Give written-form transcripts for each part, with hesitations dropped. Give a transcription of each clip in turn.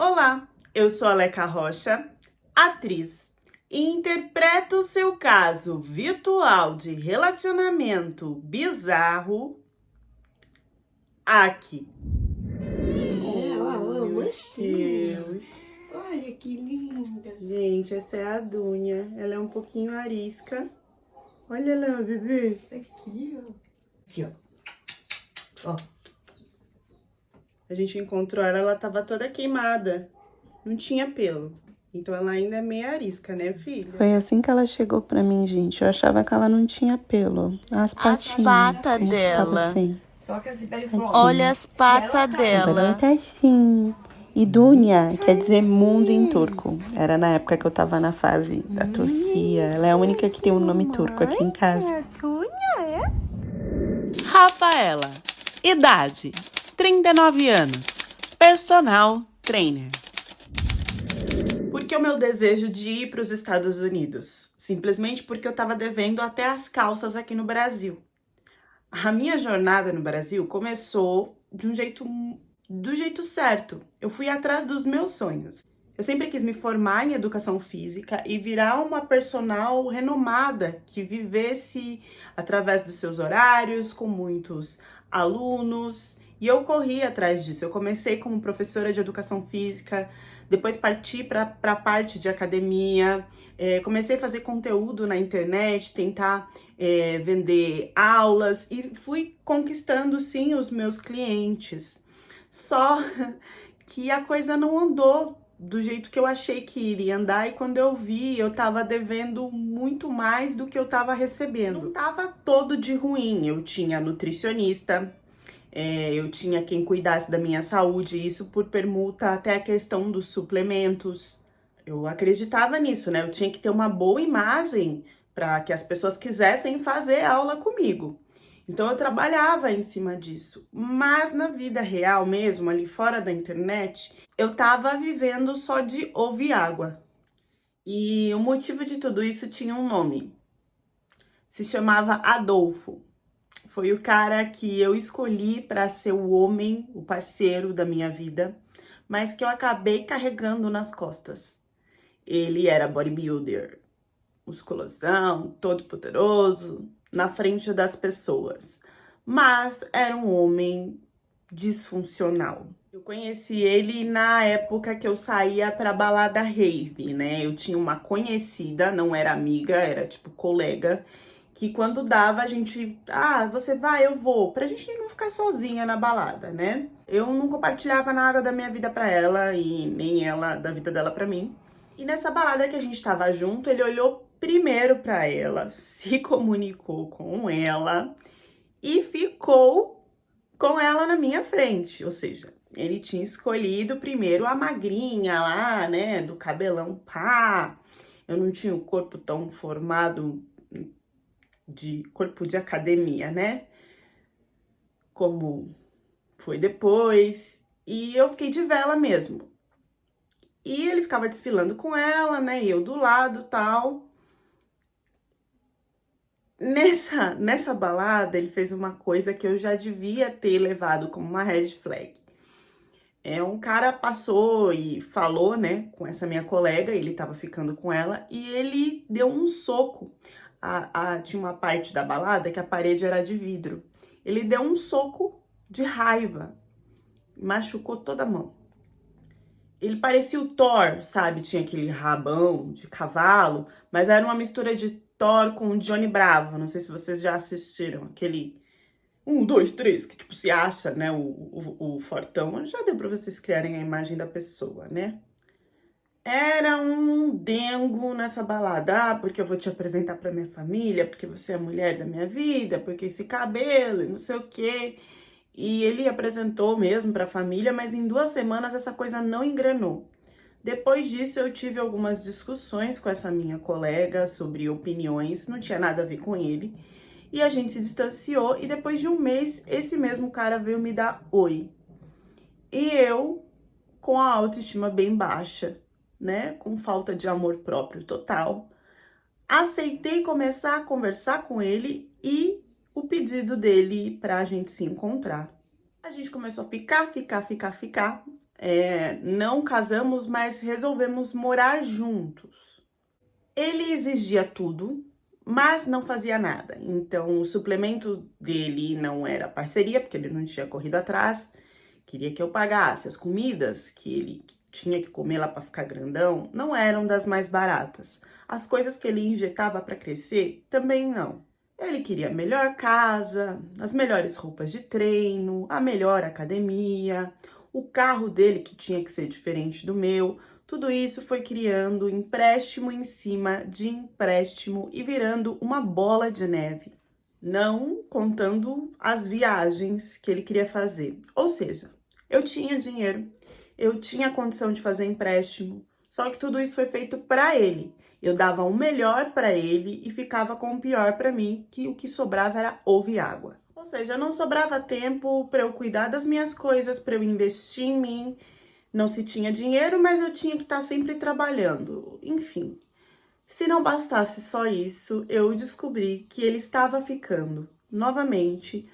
Olá, eu sou a Leca Rocha, atriz, e interpreto o seu caso virtual de relacionamento bizarro aqui. Ela ama Deus. Olha que linda. Gente, essa é a Dunha. Ela é um pouquinho arisca. Olha lá, bebê. Aqui, ó. Aqui, ó. A gente encontrou ela tava toda queimada. Não tinha pelo. Então ela ainda é meio arisca, né, filha? Foi assim que ela chegou pra mim, gente. Eu achava que ela não tinha pelo. As patinhas. patas Tava dela. assim. Só que a Sibeli falou, Olha as patas Agora ela dela. tá assim. E Dunya quer dizer mundo em turco. Era na época que eu tava na fase da Turquia. Ela é a única que tem um nome turco aqui em casa. Rafaela, idade 39 anos, personal trainer. Por que o meu desejo de ir para os Estados Unidos? Simplesmente porque eu estava devendo até as calças aqui no Brasil. A minha jornada no Brasil começou do jeito certo. Eu fui atrás dos meus sonhos. Eu sempre quis me formar em educação física e virar uma personal renomada que vivesse através dos seus horários, com muitos alunos. E eu corri atrás disso. Eu comecei como professora de educação física, depois parti para a parte de academia, comecei a fazer conteúdo na internet, tentar vender aulas e fui conquistando, sim, os meus clientes. Só que a coisa não andou do jeito que eu achei que iria andar, e quando eu vi, eu tava devendo muito mais do que eu tava recebendo. Não tava todo de ruim, eu tinha nutricionista, eu tinha quem cuidasse da minha saúde, isso por permuta até a questão dos suplementos. Eu acreditava nisso, né? Eu tinha que ter uma boa imagem para que as pessoas quisessem fazer aula comigo. Então eu trabalhava em cima disso, mas na vida real mesmo, ali fora da internet, eu tava vivendo só de ouvir água. E o motivo de tudo isso tinha um nome. Se chamava Adolfo. Foi o cara que eu escolhi para ser o homem, o parceiro da minha vida, mas que eu acabei carregando nas costas. Ele era bodybuilder, musculosão, todo poderoso, na frente das pessoas, mas era um homem disfuncional. Eu conheci ele na época que eu saía pra balada rave, né? Eu tinha uma conhecida, não era amiga, era tipo colega, que quando dava a gente, você vai, eu vou, pra gente não ficar sozinha na balada, né? Eu não compartilhava nada da minha vida pra ela e nem ela da vida dela pra mim. E nessa balada que a gente tava junto, ele olhou primeiro pra ela, se comunicou com ela e ficou com ela na minha frente. Ou seja, ele tinha escolhido primeiro a magrinha lá, né, do cabelão pá. Eu não tinha o corpo tão formado de corpo de academia, né, como foi depois. E eu fiquei de vela mesmo. E ele ficava desfilando com ela, né, e eu do lado, tal. Nessa balada, ele fez uma coisa que eu já devia ter levado como uma red flag. Um cara passou e falou, né, com essa minha colega, ele tava ficando com ela, e ele deu um soco. Tinha uma parte da balada que a parede era de vidro. Ele deu um soco de raiva, machucou toda a mão. Ele parecia o Thor, sabe? Tinha aquele rabão de cavalo, mas era uma mistura de Thor com o Johnny Bravo. Não sei se vocês já assistiram aquele 1, 2, 3, que tipo se acha, né? O fortão. Já deu pra vocês criarem a imagem da pessoa, né? Era um dengo nessa balada. Porque eu vou te apresentar pra minha família, porque você é a mulher da minha vida, porque esse cabelo e não sei o quê. E ele apresentou mesmo para a família, mas em 2 semanas essa coisa não engrenou. Depois disso, eu tive algumas discussões com essa minha colega sobre opiniões, não tinha nada a ver com ele. E a gente se distanciou, e depois de 1 mês, esse mesmo cara veio me dar oi. E eu, com a autoestima bem baixa, né, com falta de amor próprio total, aceitei começar a conversar com ele e o pedido dele pra gente se encontrar. A gente começou a ficar. não casamos, mas resolvemos morar juntos. Ele exigia tudo, mas não fazia nada. Então, o suplemento dele não era parceria, porque ele não tinha corrido atrás. Queria que eu pagasse. As comidas que ele tinha que comer lá para ficar grandão não eram das mais baratas. As coisas que ele injetava para crescer também não. Ele queria a melhor casa, as melhores roupas de treino, a melhor academia, o carro dele que tinha que ser diferente do meu. Tudo isso foi criando empréstimo em cima de empréstimo e virando uma bola de neve. Não contando as viagens que ele queria fazer. Ou seja, eu tinha dinheiro, eu tinha condição de fazer empréstimo, só que tudo isso foi feito para ele. Eu dava o melhor para ele e ficava com o pior para mim, que o que sobrava era ovo e água. Ou seja, não sobrava tempo para eu cuidar das minhas coisas, para eu investir em mim. Não se tinha dinheiro, mas eu tinha que estar sempre trabalhando. Enfim, se não bastasse só isso, eu descobri que ele estava ficando novamente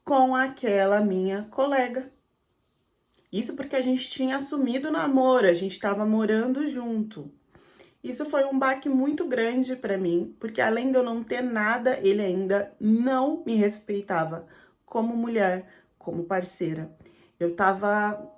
com aquela minha colega. Isso porque a gente tinha assumido o namoro, a gente estava morando junto. Isso foi um baque muito grande para mim, porque além de eu não ter nada, ele ainda não me respeitava como mulher, como parceira. Eu tava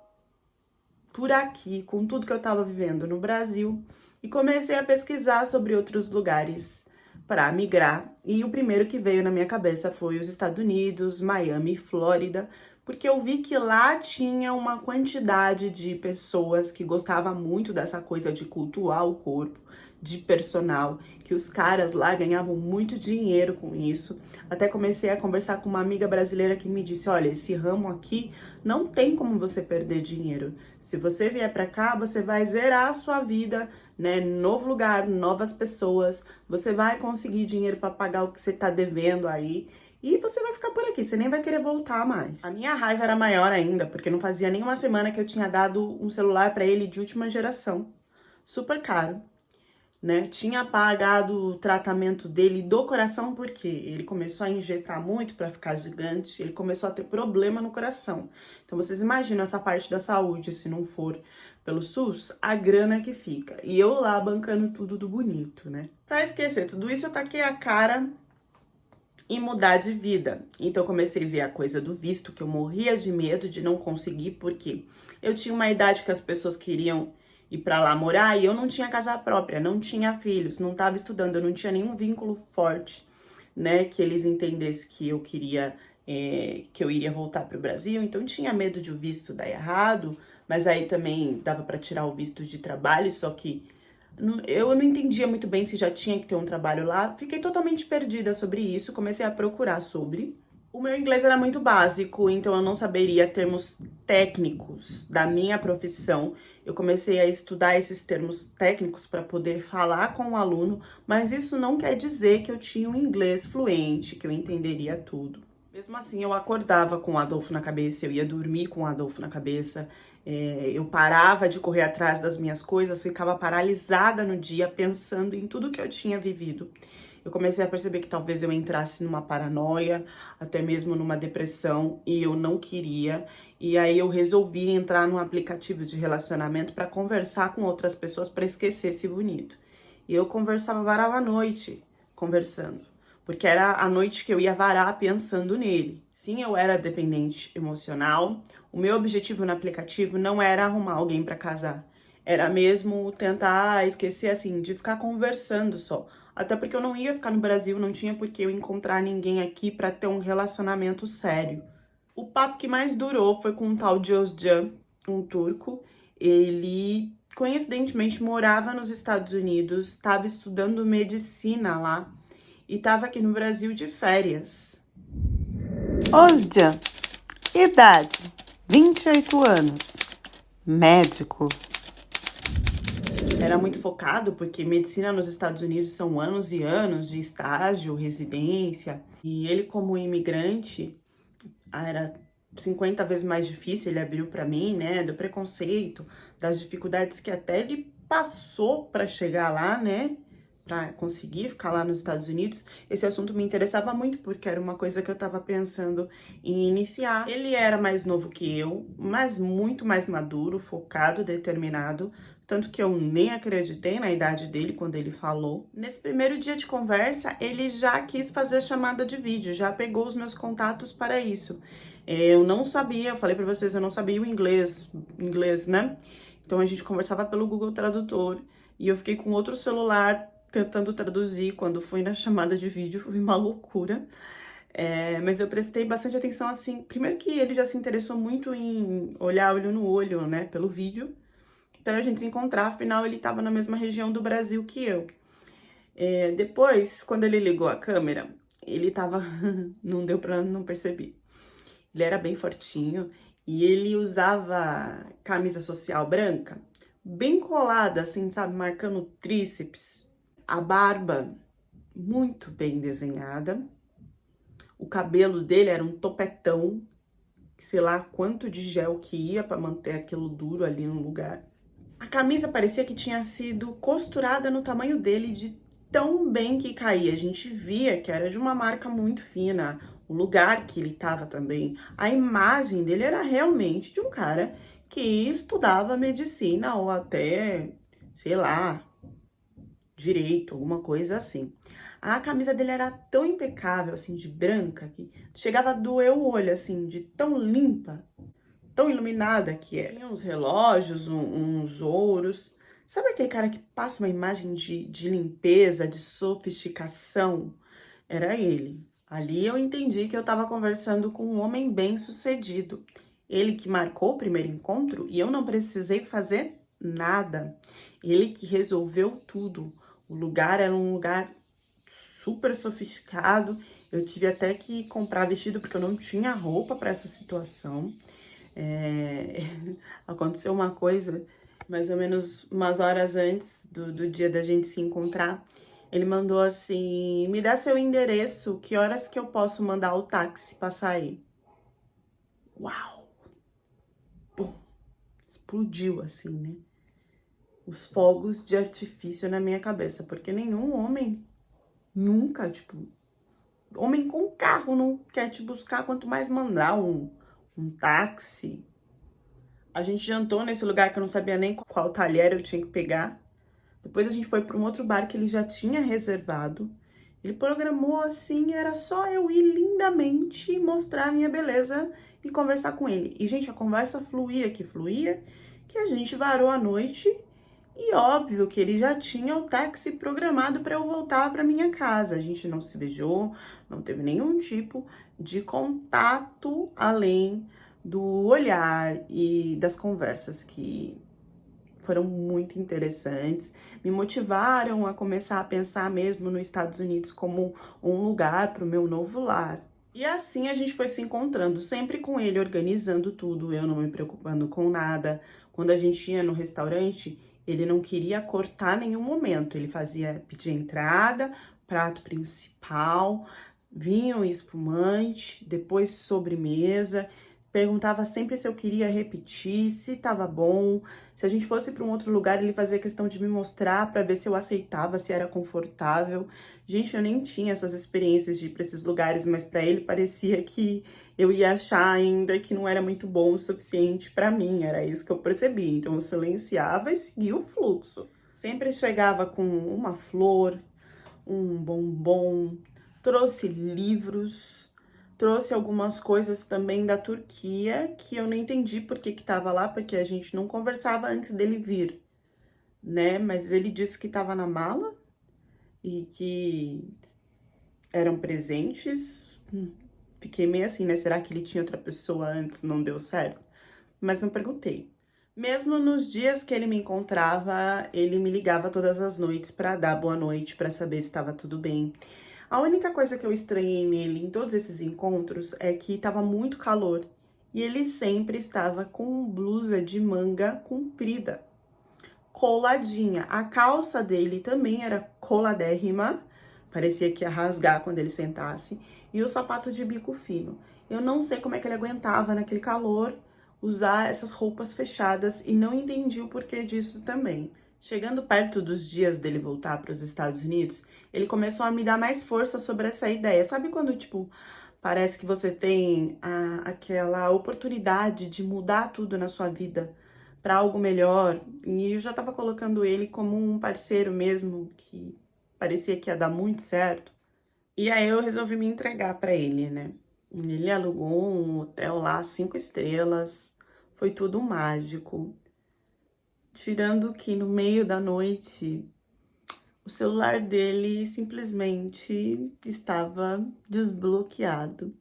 por aqui, com tudo que eu tava vivendo no Brasil, e comecei a pesquisar sobre outros lugares para migrar. E o primeiro que veio na minha cabeça foi os Estados Unidos, Miami, Flórida, porque eu vi que lá tinha uma quantidade de pessoas que gostava muito dessa coisa de cultuar o corpo, de personal, que os caras lá ganhavam muito dinheiro com isso. Até comecei a conversar com uma amiga brasileira que me disse, olha, esse ramo aqui não tem como você perder dinheiro. Se você vier para cá, você vai zerar a sua vida, né? Novo lugar, novas pessoas, você vai conseguir dinheiro para pagar o que você tá devendo aí. E você vai ficar por aqui, você nem vai querer voltar mais. A minha raiva era maior ainda, porque não fazia nem uma semana que eu tinha dado um celular para ele de última geração. Super caro, né? Tinha pagado o tratamento dele do coração, porque ele começou a injetar muito para ficar gigante, ele começou a ter problema no coração. Então vocês imaginam essa parte da saúde, se não for pelo SUS, a grana que fica. E eu lá bancando tudo do bonito, né? Pra esquecer tudo isso, eu taquei a cara e mudar de vida. Então, comecei a ver a coisa do visto, que eu morria de medo de não conseguir, porque eu tinha uma idade que as pessoas queriam ir pra lá morar e eu não tinha casa própria, não tinha filhos, não tava estudando, eu não tinha nenhum vínculo forte, né, que eles entendessem que eu queria, que eu iria voltar pro Brasil. Então, tinha medo de o visto dar errado, mas aí também dava pra tirar o visto de trabalho, só que eu não entendia muito bem se já tinha que ter um trabalho lá. Fiquei totalmente perdida sobre isso, comecei a procurar sobre. O meu inglês era muito básico, então eu não saberia termos técnicos da minha profissão. Eu comecei a estudar esses termos técnicos para poder falar com o aluno, mas isso não quer dizer que eu tinha um inglês fluente, que eu entenderia tudo. Mesmo assim, eu acordava com o Adolfo na cabeça, eu ia dormir com o Adolfo na cabeça. Eu parava de correr atrás das minhas coisas, ficava paralisada no dia pensando em tudo que eu tinha vivido. Eu comecei a perceber que talvez eu entrasse numa paranoia, até mesmo numa depressão, e eu não queria. E aí eu resolvi entrar num aplicativo de relacionamento para conversar com outras pessoas para esquecer esse bonito. E eu conversava, varava a noite conversando, porque era a noite que eu ia varar pensando nele. Sim, eu era dependente emocional. O meu objetivo no aplicativo não era arrumar alguém para casar. Era mesmo tentar esquecer, assim, de ficar conversando só. Até porque eu não ia ficar no Brasil, não tinha por que eu encontrar ninguém aqui para ter um relacionamento sério. O papo que mais durou foi com um tal de Özcan, um turco. Ele, coincidentemente, morava nos Estados Unidos, estava estudando medicina lá e estava aqui no Brasil de férias. Özcan, idade, 28 anos, médico. Era muito focado, porque medicina nos Estados Unidos são anos e anos de estágio, residência. E ele, como imigrante, era 50 vezes mais difícil. Ele abriu para mim, né, do preconceito, das dificuldades que até ele passou para chegar lá, né, para conseguir ficar lá nos Estados Unidos, esse assunto me interessava muito, porque era uma coisa que eu tava pensando em iniciar. Ele era mais novo que eu, mas muito mais maduro, focado, determinado, tanto que eu nem acreditei na idade dele quando ele falou. Nesse primeiro dia de conversa, ele já quis fazer chamada de vídeo, já pegou os meus contatos para isso. Eu não sabia, eu falei para vocês, eu não sabia o inglês, né? Então a gente conversava pelo Google Tradutor, e eu fiquei com outro celular tentando traduzir. Quando fui na chamada de vídeo, foi uma loucura. Mas eu prestei bastante atenção, assim, primeiro que ele já se interessou muito em olhar olho no olho, né, pelo vídeo, então a gente se encontrar, afinal ele tava na mesma região do Brasil que eu. Depois, quando ele ligou a câmera, ele tava, não deu pra não perceber, ele era bem fortinho, e ele usava camisa social branca, bem colada, assim, sabe, marcando o tríceps, a barba muito bem desenhada, o cabelo dele era um topetão, sei lá quanto de gel que ia para manter aquilo duro ali no lugar. A camisa parecia que tinha sido costurada no tamanho dele, de tão bem que caía. A gente via que era de uma marca muito fina, o lugar que ele tava também. A imagem dele era realmente de um cara que estudava medicina ou até, sei lá, direito, alguma coisa assim. A camisa dele era tão impecável, assim, de branca, que chegava a doer o olho, assim, de tão limpa, tão iluminada que era. Tinha uns relógios, uns ouros. Sabe aquele cara que passa uma imagem de limpeza, de sofisticação? Era ele. Ali eu entendi que eu tava conversando com um homem bem-sucedido. Ele que marcou o primeiro encontro e eu não precisei fazer nada. Ele que resolveu tudo. O lugar era um lugar super sofisticado. Eu tive até que comprar vestido porque eu não tinha roupa para essa situação. Aconteceu uma coisa, mais ou menos umas horas antes do dia da gente se encontrar. Ele mandou assim: me dá seu endereço, que horas que eu posso mandar o táxi passar aí? Uau! Bom, explodiu assim, né? Os fogos de artifício na minha cabeça, porque nenhum homem nunca, tipo, homem com carro não quer te buscar, quanto mais mandar um táxi. A gente jantou nesse lugar que eu não sabia nem qual talher eu tinha que pegar. Depois a gente foi para um outro bar que ele já tinha reservado. Ele programou assim, era só eu ir lindamente mostrar a minha beleza e conversar com ele. E, gente, a conversa fluía, que a gente varou a noite. E óbvio que ele já tinha o táxi programado para eu voltar para minha casa. A gente não se beijou, não teve nenhum tipo de contato além do olhar e das conversas que foram muito interessantes, me motivaram a começar a pensar mesmo nos Estados Unidos como um lugar para o meu novo lar. E assim a gente foi se encontrando, sempre com ele organizando tudo, eu não me preocupando com nada. Quando a gente ia no restaurante, ele não queria cortar nenhum momento, ele pedia entrada, prato principal, vinho e espumante, depois sobremesa. Perguntava sempre se eu queria repetir, se tava bom. Se a gente fosse para um outro lugar, ele fazia questão de me mostrar para ver se eu aceitava, se era confortável. Gente, eu nem tinha essas experiências de ir para esses lugares, mas para ele parecia que eu ia achar ainda que não era muito bom o suficiente para mim. Era isso que eu percebi. Então eu silenciava e seguia o fluxo. Sempre chegava com uma flor, um bombom, trouxe livros. Trouxe algumas coisas também da Turquia, que eu nem entendi por que tava lá, porque a gente não conversava antes dele vir, né? Mas ele disse que tava na mala e que eram presentes. Fiquei meio assim, né? Será que ele tinha outra pessoa antes, não deu certo? Mas não perguntei. Mesmo nos dias que ele me encontrava, ele me ligava todas as noites pra dar boa noite, pra saber se estava tudo bem. A única coisa que eu estranhei nele em todos esses encontros é que tava muito calor e ele sempre estava com blusa de manga comprida, coladinha. A calça dele também era coladérrima, parecia que ia rasgar quando ele sentasse, e o sapato de bico fino. Eu não sei como é que ele aguentava naquele calor usar essas roupas fechadas e não entendi o porquê disso também. Chegando perto dos dias dele voltar para os Estados Unidos, ele começou a me dar mais força sobre essa ideia. Sabe quando, tipo, parece que você tem aquela oportunidade de mudar tudo na sua vida para algo melhor? E eu já tava colocando ele como um parceiro mesmo, que parecia que ia dar muito certo. E aí eu resolvi me entregar para ele, né? Ele alugou um hotel lá, 5 estrelas, foi tudo mágico. Tirando que no meio da noite, o celular dele simplesmente estava desbloqueado.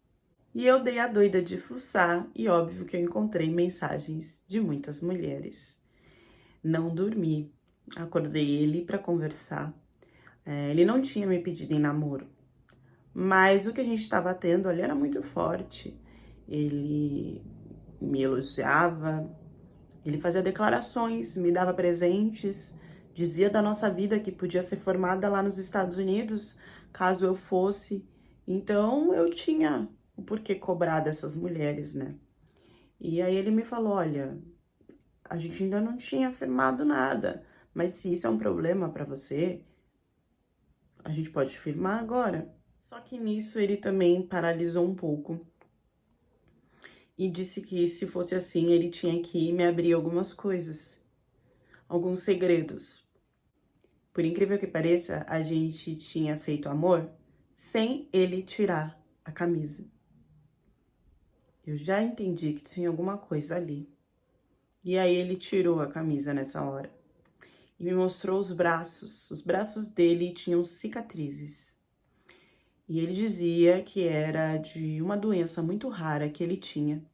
E eu dei a doida de fuçar e óbvio que eu encontrei mensagens de muitas mulheres. Não dormi, acordei ele para conversar. Ele não tinha me pedido em namoro, mas o que a gente estava tendo ali era muito forte. Ele me elogiava, ele fazia declarações, me dava presentes, dizia da nossa vida que podia ser formada lá nos Estados Unidos, caso eu fosse. Então eu tinha o porquê cobrar dessas mulheres, né? E aí ele me falou: olha, a gente ainda não tinha firmado nada, mas se isso é um problema pra você, a gente pode firmar agora. Só que nisso ele também paralisou um pouco e disse que se fosse assim, ele tinha que me abrir algumas coisas, alguns segredos. Por incrível que pareça, a gente tinha feito amor sem ele tirar a camisa. Eu já entendi que tinha alguma coisa ali. E aí ele tirou a camisa nessa hora e me mostrou os braços. Os braços dele tinham cicatrizes. E ele dizia que era de uma doença muito rara que ele tinha,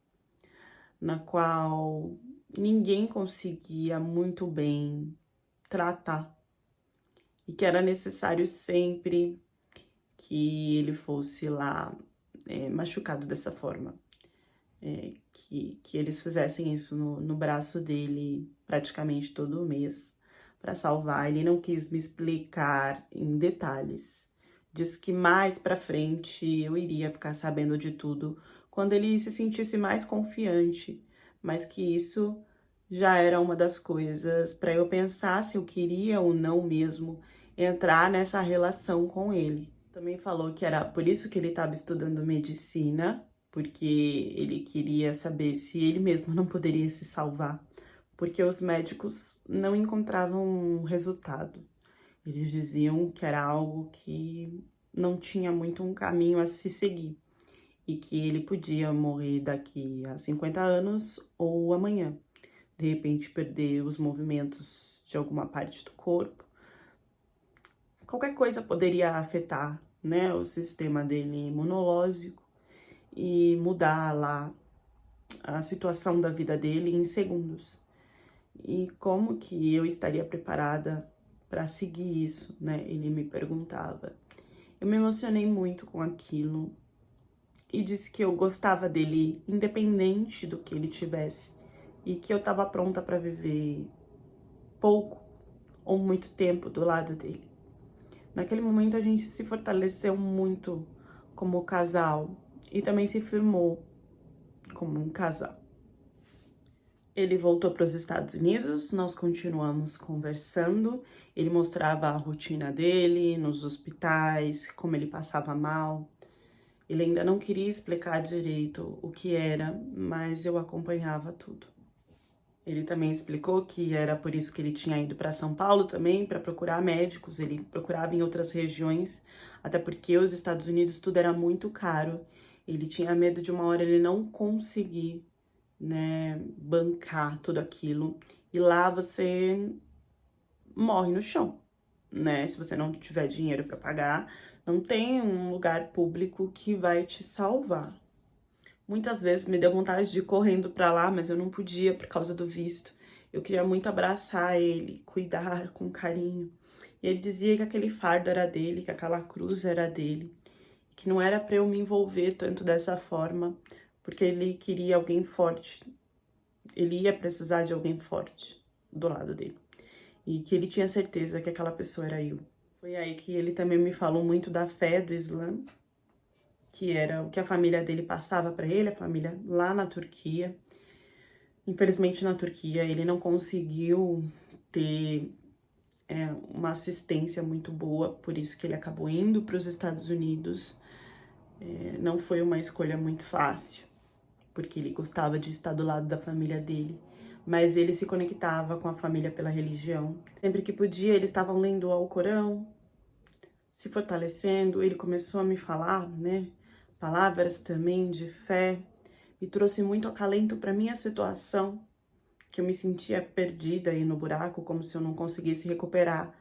na qual ninguém conseguia muito bem tratar. E que era necessário sempre que ele fosse lá machucado dessa forma. Que eles fizessem isso no braço dele praticamente todo mês para salvar. Ele não quis me explicar em detalhes. Diz que mais pra frente eu iria ficar sabendo de tudo quando ele se sentisse mais confiante, mas que isso já era uma das coisas para eu pensar se eu queria ou não mesmo entrar nessa relação com ele. Também falou que era por isso que ele estava estudando medicina, porque ele queria saber se ele mesmo não poderia se salvar, porque os médicos não encontravam resultado. Eles diziam que era algo que não tinha muito um caminho a se seguir e que ele podia morrer daqui a 50 anos ou amanhã. De repente perder os movimentos de alguma parte do corpo. Qualquer coisa poderia afetar, né, o sistema dele imunológico e mudar lá a situação da vida dele em segundos. E como que eu estaria preparada para seguir isso, né? Ele me perguntava. Eu me emocionei muito com aquilo e disse que eu gostava dele independente do que ele tivesse e que eu estava pronta para viver pouco ou muito tempo do lado dele. Naquele momento a gente se fortaleceu muito como casal e também se firmou como um casal. Ele voltou para os Estados Unidos, nós continuamos conversando. Ele mostrava a rotina dele nos hospitais, como ele passava mal. Ele ainda não queria explicar direito o que era, mas eu acompanhava tudo. Ele também explicou que era por isso que ele tinha ido para São Paulo também, para procurar médicos. Ele procurava em outras regiões, até porque os Estados Unidos tudo era muito caro. Ele tinha medo de uma hora ele não conseguir, né, bancar tudo aquilo. E lá você morre no chão, né? Se você não tiver dinheiro para pagar, não tem um lugar público que vai te salvar. Muitas vezes me deu vontade de ir correndo para lá, mas eu não podia por causa do visto. Eu queria muito abraçar ele, cuidar com carinho. E ele dizia que aquele fardo era dele, que aquela cruz era dele, que não era para eu me envolver tanto dessa forma, porque ele queria alguém forte. Ele ia precisar de alguém forte do lado dele. E que ele tinha certeza que aquela pessoa era eu. Foi aí que ele também me falou muito da fé do Islã, que era o que a família dele passava para ele, a família lá na Turquia. Infelizmente, na Turquia, ele não conseguiu ter uma assistência muito boa, por isso que ele acabou indo para os Estados Unidos. Não foi uma escolha muito fácil, porque ele gostava de estar do lado da família dele, mas ele se conectava com a família pela religião. Sempre que podia, eles estavam lendo o Alcorão, se fortalecendo. Ele começou a me falar, né, palavras também de fé, e trouxe muito acalento para minha situação, que eu me sentia perdida aí no buraco, como se eu não conseguisse recuperar.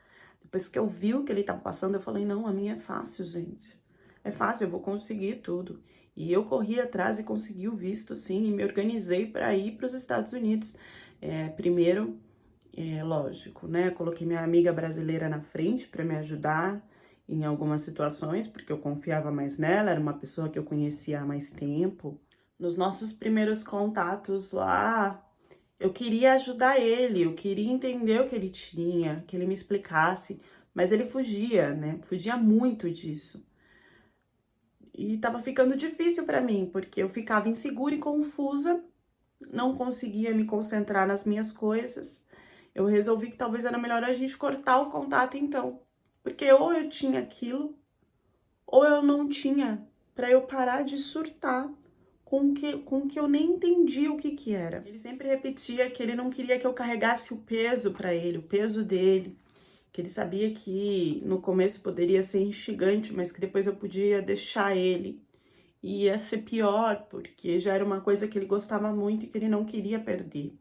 Depois que eu vi o que ele estava passando, eu falei, não, a minha é fácil, gente. É fácil, eu vou conseguir tudo. E eu corri atrás e consegui o visto, sim, e me organizei para ir para os Estados Unidos. Primeiro, lógico, né, coloquei minha amiga brasileira na frente para me ajudar em algumas situações, porque eu confiava mais nela, era uma pessoa que eu conhecia há mais tempo. Nos nossos primeiros contatos lá, eu queria ajudar ele, eu queria entender o que ele tinha, que ele me explicasse, mas ele fugia, né? Fugia muito disso. E tava ficando difícil pra mim, porque eu ficava insegura e confusa, não conseguia me concentrar nas minhas coisas. Eu resolvi que talvez era melhor a gente cortar o contato então, porque ou eu tinha aquilo, ou eu não tinha, pra eu parar de surtar com que eu nem entendi o que era. Ele sempre repetia que ele não queria que eu carregasse o peso para ele, o peso dele, que ele sabia que no começo poderia ser instigante, mas que depois eu podia deixar ele. E ia ser pior, porque já era uma coisa que ele gostava muito e que ele não queria perder.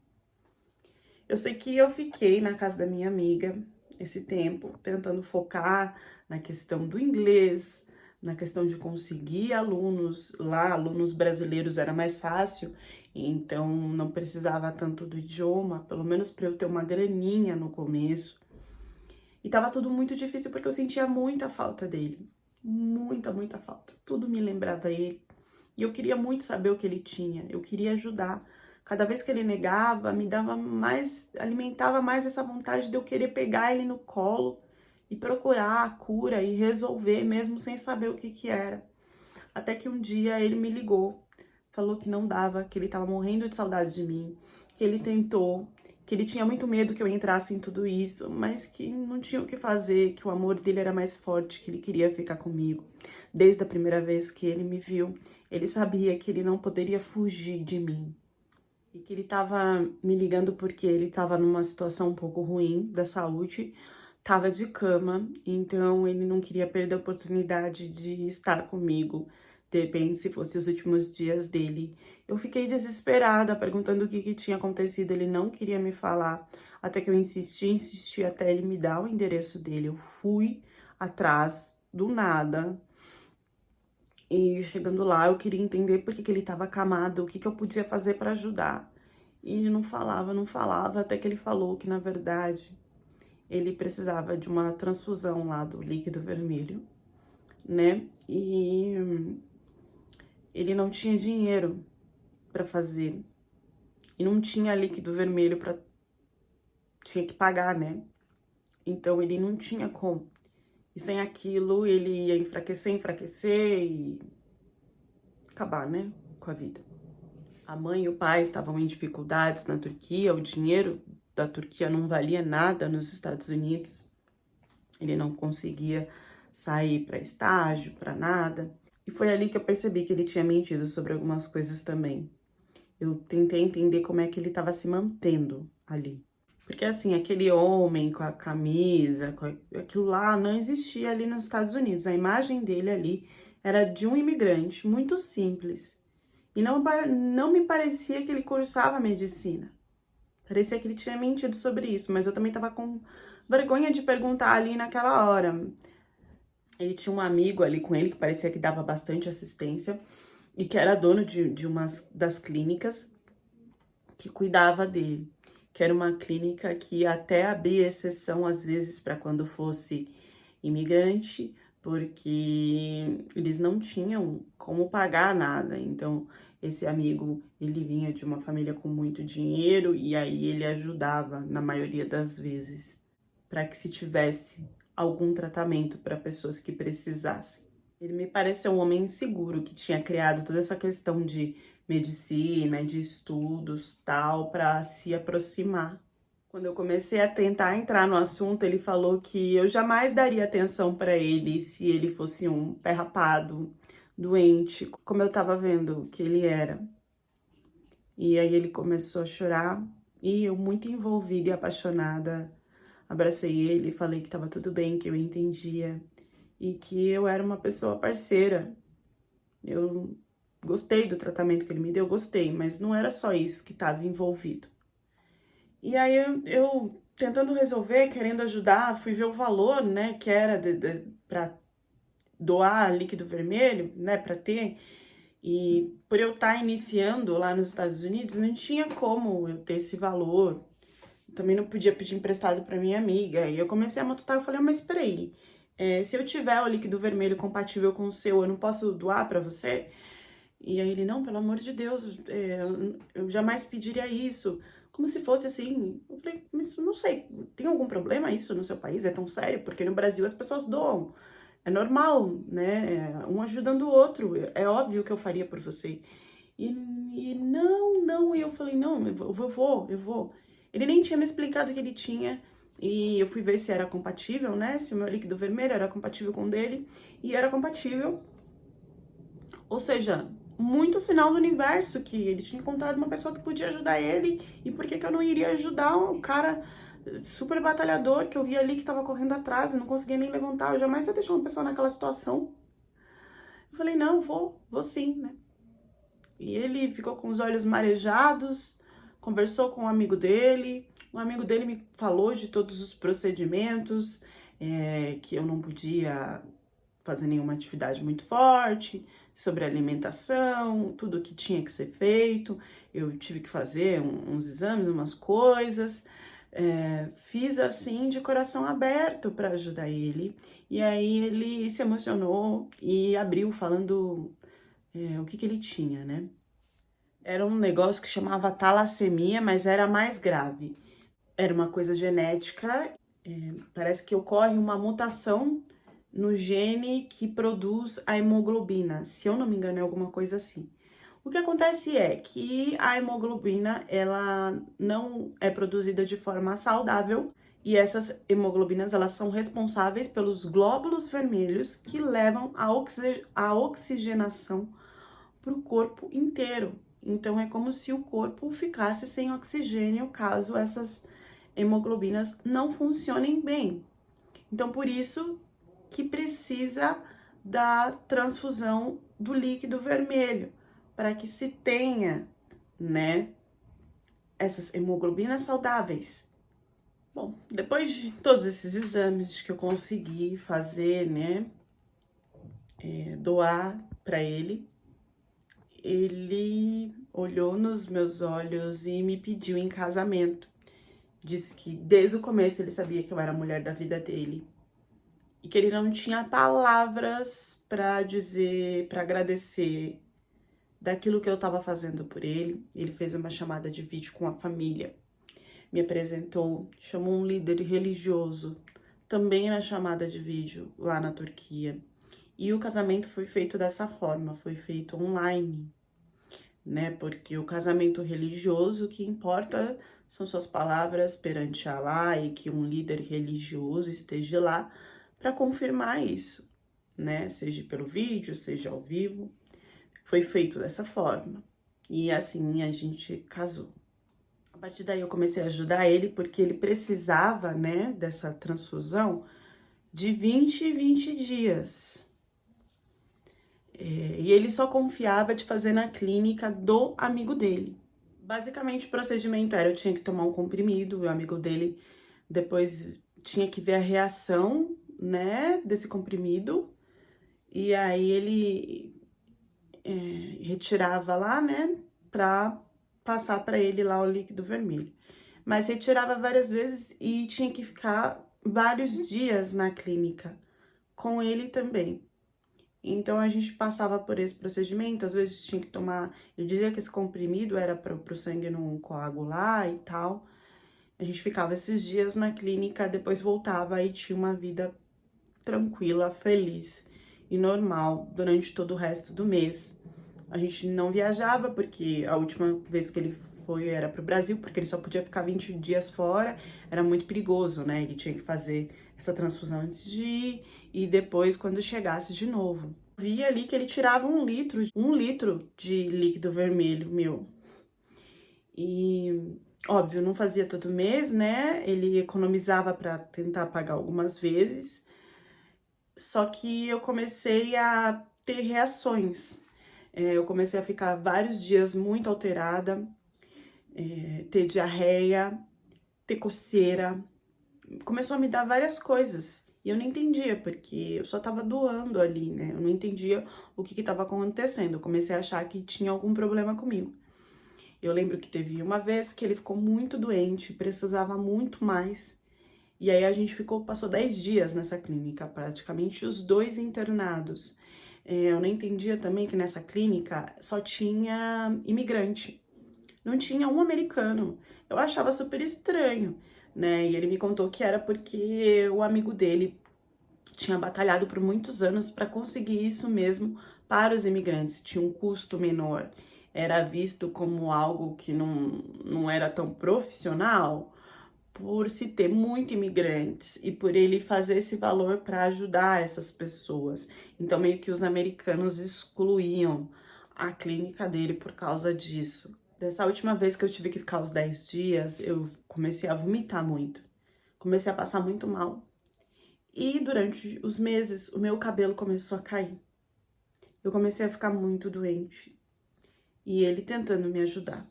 Eu sei que eu fiquei na casa da minha amiga esse tempo, tentando focar na questão do inglês, na questão de conseguir alunos. Lá, alunos brasileiros era mais fácil, então não precisava tanto do idioma, pelo menos para eu ter uma graninha no começo. E tava tudo muito difícil porque eu sentia muita falta dele, muita falta. Tudo me lembrava ele. E eu queria muito saber o que ele tinha, eu queria ajudar. Cada vez que ele negava, me dava mais, alimentava mais essa vontade de eu querer pegar ele no colo e procurar a cura e resolver, mesmo sem saber o que era. Até que um dia ele me ligou, falou que não dava, que ele tava morrendo de saudade de mim, que ele tentou, que ele tinha muito medo que eu entrasse em tudo isso, mas que não tinha o que fazer, que o amor dele era mais forte, que ele queria ficar comigo. Desde a primeira vez que ele me viu, ele sabia que ele não poderia fugir de mim. E que ele tava me ligando porque ele tava numa situação um pouco ruim da saúde, tava de cama, então ele não queria perder a oportunidade de estar comigo, de repente, se fosse os últimos dias dele. Eu fiquei desesperada, perguntando o que tinha acontecido, ele não queria me falar, até que eu insisti até ele me dar o endereço dele. Eu fui atrás, do nada, e chegando lá, eu queria entender por que ele estava acamado, o que eu podia fazer para ajudar. E ele não falava, até que ele falou que, na verdade, ele precisava de uma transfusão lá do líquido vermelho, né? E ele não tinha dinheiro para fazer. E não tinha líquido vermelho para... Tinha que pagar, né? Então, ele não tinha como. E sem aquilo, ele ia enfraquecer e acabar, né, com a vida. A mãe e o pai estavam em dificuldades na Turquia, o dinheiro da Turquia não valia nada nos Estados Unidos. Ele não conseguia sair para estágio, para nada. E foi ali que eu percebi que ele tinha mentido sobre algumas coisas também. Eu tentei entender como é que ele estava se mantendo ali. Porque, assim, aquele homem com a camisa, aquilo lá não existia ali nos Estados Unidos. A imagem dele ali era de um imigrante muito simples. E não me parecia que ele cursava medicina. Parecia que ele tinha mentido sobre isso, mas eu também tava com vergonha de perguntar ali naquela hora. Ele tinha um amigo ali com ele que parecia que dava bastante assistência e que era dono de uma das clínicas que cuidava dele. Que era uma clínica que até abria exceção, às vezes, para quando fosse imigrante, porque eles não tinham como pagar nada. Então, esse amigo, ele vinha de uma família com muito dinheiro e aí ele ajudava, na maioria das vezes, para que se tivesse algum tratamento para pessoas que precisassem. Ele me pareceu um homem inseguro, que tinha criado toda essa questão de medicina, de estudos, tal, para se aproximar Quando eu comecei a tentar entrar no assunto, ele falou que eu jamais daria atenção pra ele se ele fosse um pé rapado, doente, como eu tava vendo que ele era. E aí ele começou a chorar e eu, muito envolvida e apaixonada, abracei ele, falei que tava tudo bem, que eu entendia e que eu era uma pessoa parceira. Eu gostei do tratamento que ele me deu, gostei, mas não era só isso que estava envolvido. E aí eu tentando resolver, querendo ajudar, fui ver o valor, né, que era para doar líquido vermelho, né, para ter. E por eu estar iniciando lá nos Estados Unidos, não tinha como eu ter esse valor. Também não podia pedir emprestado para minha amiga. E eu comecei a matutar, eu falei, mas peraí, se eu tiver o líquido vermelho compatível com o seu, eu não posso doar para você? E aí ele, não, pelo amor de Deus, eu jamais pediria isso. Como se fosse assim. Eu falei, mas não sei, tem algum problema isso no seu país? É tão sério? Porque no Brasil as pessoas doam. É normal, né? Um ajudando o outro. É óbvio que eu faria por você. E não. E eu falei, não, eu vou. Ele nem tinha me explicado que ele tinha. E eu fui ver se era compatível, né? Se o meu líquido vermelho era compatível com o dele. E era compatível. Ou seja, muito sinal do universo que ele tinha encontrado uma pessoa que podia ajudar ele. E por que eu não iria ajudar um cara super batalhador que eu vi ali que tava correndo atrás e não conseguia nem levantar? Eu jamais ia deixar uma pessoa naquela situação. Eu falei, não, vou sim, né? E ele ficou com os olhos marejados, conversou com um amigo dele. Um amigo dele me falou de todos os procedimentos, que eu não podia fazer nenhuma atividade muito forte, sobre alimentação, tudo que tinha que ser feito. Eu tive que fazer uns exames, umas coisas. Fiz assim de coração aberto para ajudar ele. E aí ele se emocionou e abriu falando o que ele tinha, né? Era um negócio que chamava talassemia, mas era mais grave. Era uma coisa genética, parece que ocorre uma mutação no gene que produz a hemoglobina, se eu não me engano é alguma coisa assim. O que acontece é que a hemoglobina, ela não é produzida de forma saudável e essas hemoglobinas, elas são responsáveis pelos glóbulos vermelhos que levam a oxigenação para o corpo inteiro. Então, é como se o corpo ficasse sem oxigênio caso essas hemoglobinas não funcionem bem. Então, por isso que precisa da transfusão do líquido vermelho, para que se tenha, né, essas hemoglobinas saudáveis. Bom, depois de todos esses exames que eu consegui fazer, né, doar para ele, ele olhou nos meus olhos e me pediu em casamento. Disse que desde o começo ele sabia que eu era a mulher da vida dele e que ele não tinha palavras para dizer, para agradecer daquilo que eu estava fazendo por ele. Ele fez uma chamada de vídeo com a família, me apresentou, chamou um líder religioso também na chamada de vídeo lá na Turquia. E o casamento foi feito dessa forma, foi feito online, né? Porque o casamento religioso, o que importa são suas palavras perante Alá e que um líder religioso esteja lá para confirmar isso, né? Seja pelo vídeo, seja ao vivo. Foi feito dessa forma. E assim a gente casou. A partir daí eu comecei a ajudar ele porque ele precisava, né, dessa transfusão de 20 em 20 dias. E ele só confiava de fazer na clínica do amigo dele. Basicamente, o procedimento era, eu tinha que tomar um comprimido, o amigo dele depois tinha que ver a reação, né, desse comprimido, e aí ele retirava lá, né, pra passar pra ele lá o líquido vermelho. Mas retirava várias vezes e tinha que ficar vários dias na clínica com ele também. Então, a gente passava por esse procedimento, às vezes tinha que tomar... Eu dizia que esse comprimido era para o sangue não coagular e tal. A gente ficava esses dias na clínica, depois voltava e tinha uma vida tranquila, feliz e normal durante todo o resto do mês. A gente não viajava, porque a última vez que ele era pro Brasil, porque ele só podia ficar 20 dias fora, era muito perigoso, né? Ele tinha que fazer essa transfusão antes de ir e depois quando chegasse de novo. Vi ali que ele tirava 1 litro de líquido vermelho, meu. E, óbvio, não fazia todo mês, né? Ele economizava para tentar pagar algumas vezes. Só que eu comecei a ter reações. Eu comecei a ficar vários dias muito alterada, ter diarreia, ter coceira. Começou a me dar várias coisas. E eu não entendia, porque eu só tava doando ali, né? Eu não entendia o que tava acontecendo. Eu comecei a achar que tinha algum problema comigo. Eu lembro que teve uma vez que ele ficou muito doente, precisava muito mais. E aí a gente passou 10 dias nessa clínica, praticamente os 2 internados. Eu não entendia também que nessa clínica só tinha imigrante, não tinha um americano. Eu achava super estranho, né? E ele me contou que era porque o amigo dele tinha batalhado por muitos anos para conseguir isso mesmo para os imigrantes, tinha um custo menor, era visto como algo que não era tão profissional, por se ter muito imigrantes e por ele fazer esse valor para ajudar essas pessoas. Então, meio que os americanos excluíam a clínica dele por causa disso. Dessa última vez que eu tive que ficar os 10 dias, eu comecei a vomitar muito. Comecei a passar muito mal. E durante os meses, o meu cabelo começou a cair. Eu comecei a ficar muito doente. E ele tentando me ajudar.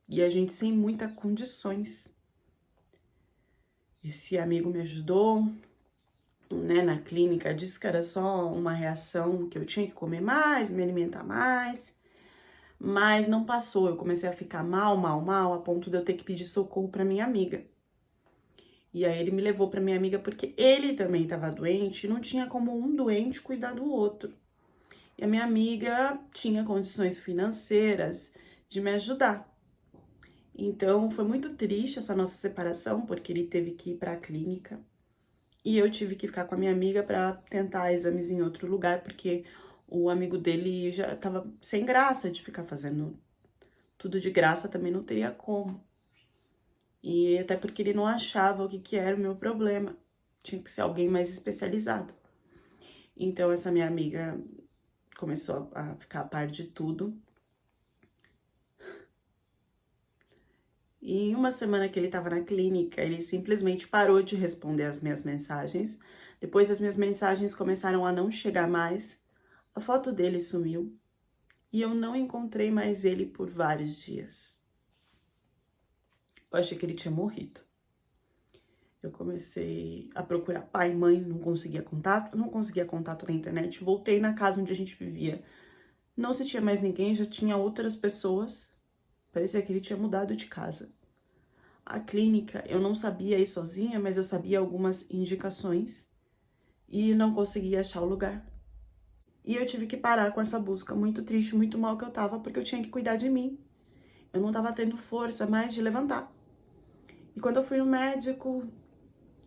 E a gente sem muitas condições. Esse amigo me ajudou, né, na clínica, disse que era só uma reação, que eu tinha que comer mais, me alimentar mais, mas não passou. Eu comecei a ficar mal, a ponto de eu ter que pedir socorro para minha amiga. E aí ele me levou para minha amiga porque ele também estava doente e não tinha como um doente cuidar do outro. E a minha amiga tinha condições financeiras de me ajudar. Então, foi muito triste essa nossa separação, porque ele teve que ir para a clínica e eu tive que ficar com a minha amiga para tentar exames em outro lugar, porque o amigo dele já estava sem graça de ficar fazendo tudo de graça, também não teria como. E até porque ele não achava o que era o meu problema, tinha que ser alguém mais especializado. Então, essa minha amiga começou a ficar a par de tudo. E uma semana que ele estava na clínica, ele simplesmente parou de responder as minhas mensagens. Depois as minhas mensagens começaram a não chegar mais. A foto dele sumiu. E eu não encontrei mais ele por vários dias. Eu achei que ele tinha morrido. Eu comecei a procurar pai, mãe, não conseguia contato na internet. Voltei na casa onde a gente vivia. Não se tinha mais ninguém, já tinha outras pessoas. Parecia que ele tinha mudado de casa. A clínica, eu não sabia ir sozinha, mas eu sabia algumas indicações e não conseguia achar o lugar. E eu tive que parar com essa busca, muito triste, muito mal que eu tava, porque eu tinha que cuidar de mim. Eu não tava tendo força mais de levantar. E quando eu fui no médico,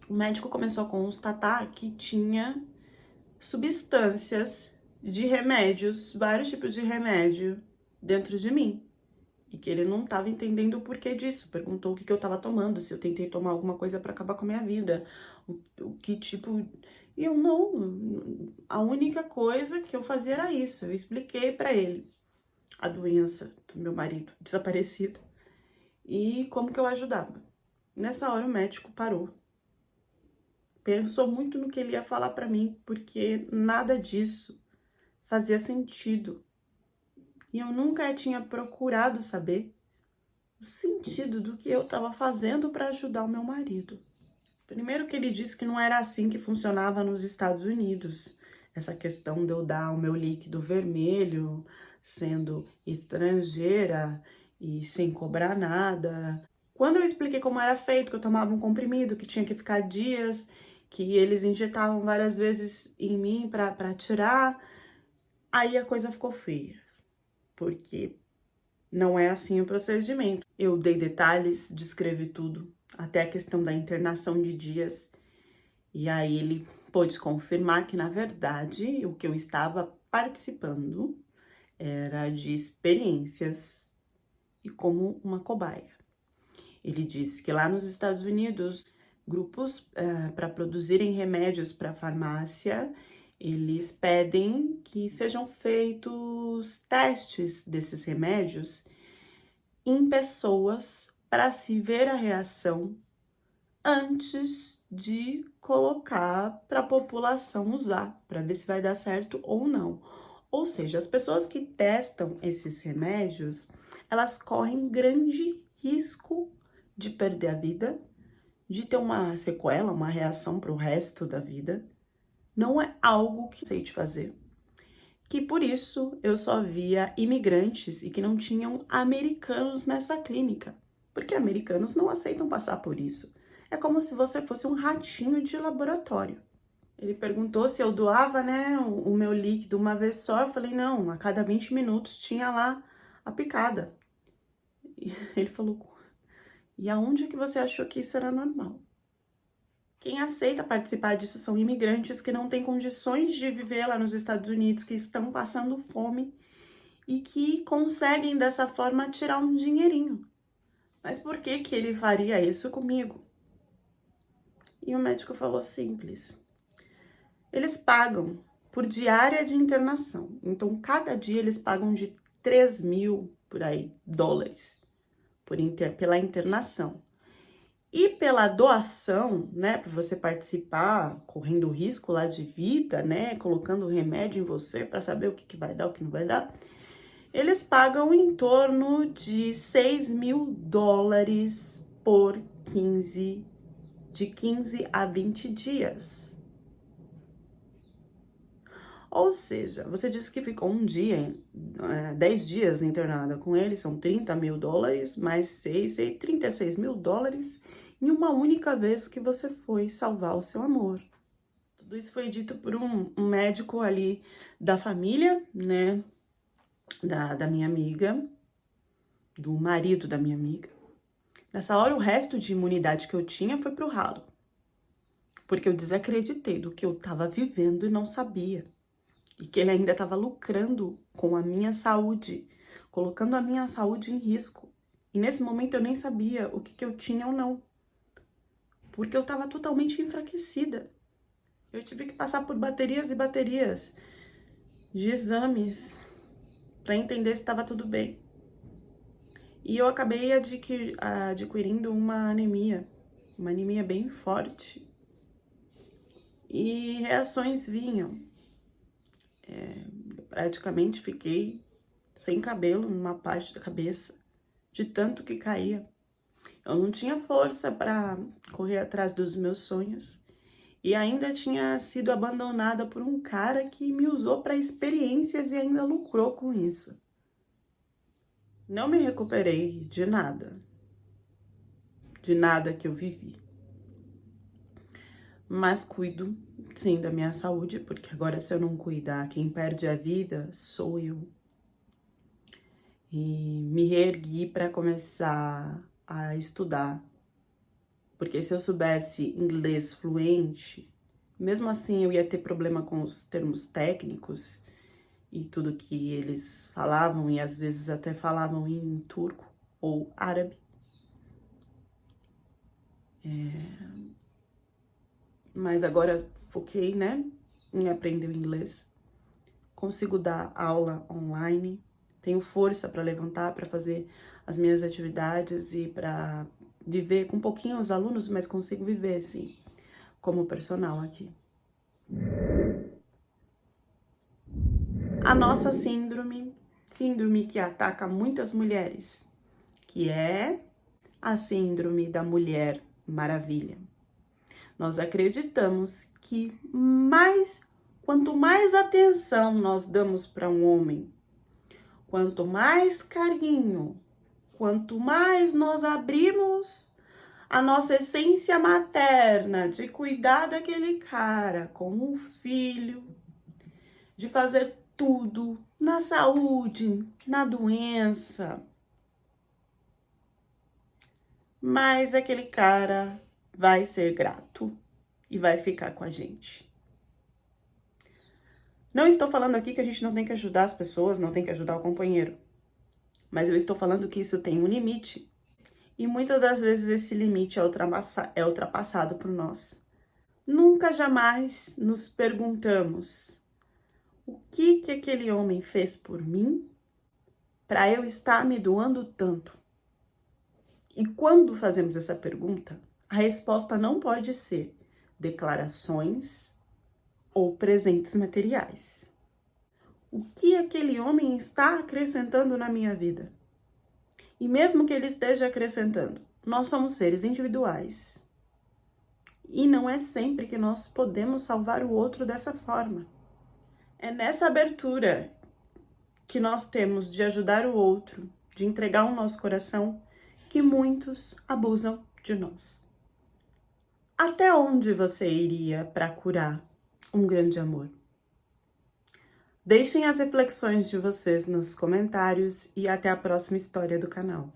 o médico começou a constatar que tinha substâncias de remédios, vários tipos de remédio dentro de mim. E que ele não estava entendendo o porquê disso. Perguntou o que eu estava tomando, se eu tentei tomar alguma coisa para acabar com a minha vida. O que tipo... E eu não... A única coisa que eu fazia era isso. Eu expliquei para ele a doença do meu marido desaparecido e como que eu ajudava. Nessa hora o médico parou. Pensou muito no que ele ia falar para mim, porque nada disso fazia sentido. E eu nunca tinha procurado saber o sentido do que eu estava fazendo para ajudar o meu marido. Primeiro que ele disse que não era assim que funcionava nos Estados Unidos. Essa questão de eu dar o meu líquido vermelho, sendo estrangeira e sem cobrar nada. Quando eu expliquei como era feito, que eu tomava um comprimido, que tinha que ficar dias, que eles injetavam várias vezes em mim para tirar, aí a coisa ficou feia. Porque não é assim o procedimento. Eu dei detalhes, descrevi tudo, até a questão da internação de dias. E aí ele pôde confirmar que, na verdade, o que eu estava participando era de experiências e como uma cobaia. Ele disse que lá nos Estados Unidos, grupos para produzirem remédios para farmácia, eles pedem que sejam feitos testes desses remédios em pessoas para se ver a reação antes de colocar para a população usar, para ver se vai dar certo ou não. Ou seja, as pessoas que testam esses remédios, elas correm grande risco de perder a vida, de ter uma sequela, uma reação para o resto da vida. Não é algo que eu sei de fazer. Que por isso eu só via imigrantes e que não tinham americanos nessa clínica. Porque americanos não aceitam passar por isso. É como se você fosse um ratinho de laboratório. Ele perguntou se eu doava, né, o meu líquido uma vez só. Eu falei, não, a cada 20 minutos tinha lá a picada. E ele falou, e aonde que você achou que isso era normal? Quem aceita participar disso são imigrantes que não têm condições de viver lá nos Estados Unidos, que estão passando fome e que conseguem dessa forma tirar um dinheirinho. Mas por que que ele faria isso comigo? E o médico falou simples. Eles pagam por diária de internação. Então, cada dia eles pagam de 3.000, por aí, dólares pela internação. E pela doação, né, para você participar, correndo risco lá de vida, né, colocando remédio em você para saber o que vai dar, o que não vai dar, eles pagam em torno de 6.000 dólares por de 15 a 20 dias. Ou seja, você disse que ficou 10 dias internada com ele, são 30.000 dólares, mais 36.000 dólares em uma única vez que você foi salvar o seu amor. Tudo isso foi dito por um médico ali da família, né, da minha amiga, do marido da minha amiga. Nessa hora, o resto de imunidade que eu tinha foi pro ralo, porque eu desacreditei do que eu tava vivendo e não sabia. E que ele ainda estava lucrando com a minha saúde, colocando a minha saúde em risco. E nesse momento eu nem sabia o que eu tinha ou não, porque eu estava totalmente enfraquecida. Eu tive que passar por baterias e baterias de exames para entender se estava tudo bem. E eu acabei adquirindo uma anemia bem forte. E reações vinham. Praticamente fiquei sem cabelo numa parte da cabeça, de tanto que caía. Eu não tinha força para correr atrás dos meus sonhos e ainda tinha sido abandonada por um cara que me usou para experiências e ainda lucrou com isso. Não me recuperei de nada que eu vivi. Mas cuido, sim, da minha saúde, porque agora se eu não cuidar, quem perde a vida sou eu. E me reergui para começar a estudar, porque se eu soubesse inglês fluente, mesmo assim eu ia ter problema com os termos técnicos e tudo que eles falavam, e às vezes até falavam em turco ou árabe. Mas agora foquei, né, em aprender o inglês. Consigo dar aula online, tenho força para levantar, para fazer as minhas atividades e para viver com um pouquinho os alunos, mas consigo viver, assim, como personal aqui. A nossa síndrome que ataca muitas mulheres, que é a síndrome da Mulher Maravilha. Nós acreditamos que quanto mais atenção nós damos para um homem, quanto mais carinho, quanto mais nós abrimos a nossa essência materna de cuidar daquele cara como um filho, de fazer tudo na saúde, na doença, mais aquele cara vai ser grato e vai ficar com a gente. Não estou falando aqui que a gente não tem que ajudar as pessoas, não tem que ajudar o companheiro. mas eu estou falando que isso tem um limite. E muitas das vezes esse limite é ultrapassado por nós. Nunca jamais nos perguntamos o que aquele homem fez por mim para eu estar me doando tanto. E quando fazemos essa pergunta, a resposta não pode ser declarações ou presentes materiais. O que aquele homem está acrescentando na minha vida? E mesmo que ele esteja acrescentando, nós somos seres individuais. E não é sempre que nós podemos salvar o outro dessa forma. É nessa abertura que nós temos de ajudar o outro, de entregar o nosso coração, que muitos abusam de nós. Até onde você iria para curar um grande amor? Deixem as reflexões de vocês nos comentários e até a próxima história do canal.